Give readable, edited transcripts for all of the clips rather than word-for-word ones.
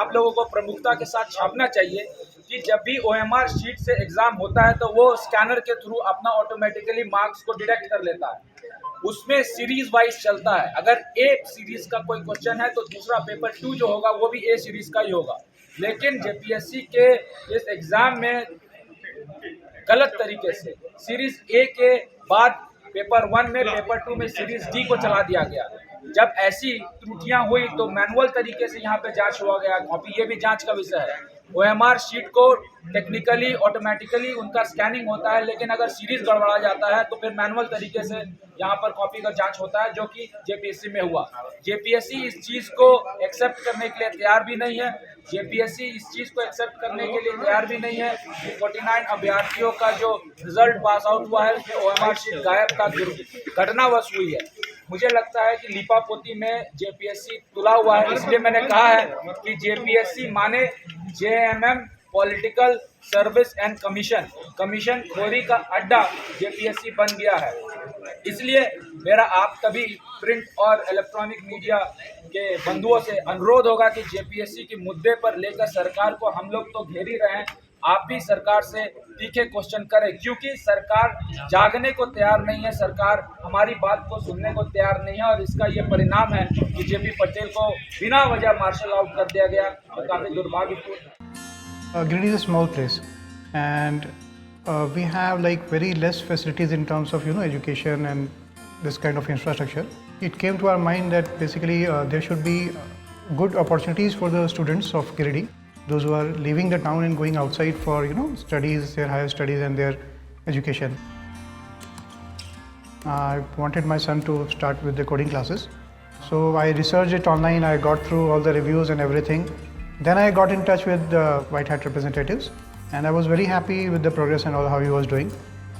आप लोगों को प्रमुखता के साथ छापना चाहिए कि जब भी OMR शीट से एग्जाम होता है तो वो स्कैनर के थ्रू अपना ऑटोमेटिकली मार्क्स को डिडक्ट कर लेता है। उसमें सीरीज वाइज चलता है, अगर ए सीरीज का कोई क्वेश्चन है तो दूसरा पेपर 2 जो होगा वो भी ए सीरीज का ही होगा। लेकिन जेपीएससी के इस एग्जाम में गलत तरीके से सीरीज ए के बाद पेपर 1 में, पेपर 2 में सीरीज डी को चला दिया गया। जब ऐसी त्रुटियां हुई तो मैनुअल तरीके से यहाँ पे जांच हुआ गया कॉपी, ये भी जांच का विषय है। OMR शीट को टेक्निकली ऑटोमेटिकली उनका स्कैनिंग होता है, लेकिन अगर सीरीज गड़बड़ा जाता है तो फिर मैनुअल तरीके से यहाँ पर कॉपी का जांच होता है, जो कि जेपीएससी में हुआ। जेपीएससी इस चीज़ को एक्सेप्ट करने के लिए तैयार भी नहीं है। जेपीएससी इस चीज़ को एक्सेप्ट करने के लिए तैयार भी नहीं है कि 49 अभ्यर्थियों का जो रिजल्ट पास आउट हुआ है उसमें OMR शीट गायब का घटनावश हुई है। मुझे लगता है कि लीपापोती में जेपीएससी तुला हुआ है, इसलिए मैंने कहा है कि जेपीएससी माने JMM political service and commission खोरी का अड्डा जेपीएससी बन गया है। इसलिए मेरा आप सभी प्रिंट और इलेक्ट्रॉनिक मीडिया के बंधुओं से अनुरोध होगा कि जेपीएससी के मुद्दे पर लेकर सरकार को हम लोग तो घेर ही रहे हैं, आप भी सरकार से तीखे क्वेश्चन करें, क्योंकि सरकार जागने को तैयार नहीं है, सरकार हमारी बात को सुनने को तैयार नहीं है। और इसका ये परिणाम है कि JP पटेल को बिना वजह मार्शल आउट कर दिया गया, तो काफ़ी दुर्भाग्यपूर्ण। Giridih is a small place, and we have like very less facilities in terms of education and this kind of infrastructure. It came to our mind that basically there should be good opportunities for the students of Giridih, those who are leaving the town and going outside for studies, their higher studies and their education. I wanted my son to start with the coding classes, so I researched it online. I got through all the reviews and everything. Then I got in touch with the White Hat representatives, and I was very happy with the progress and all how he was doing.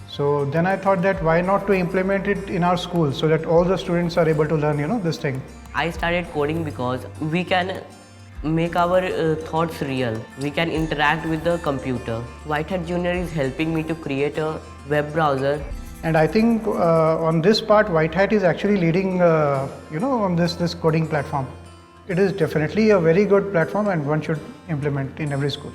So then I thought that why not to implement it in our school so that all the students are able to learn this thing. I started coding because we can make our thoughts real. We can interact with the computer. White Hat Junior is helping me to create a web browser. And I think on this part, White Hat is actually leading, on this coding platform. It is definitely a very good platform, and one should implement in every school.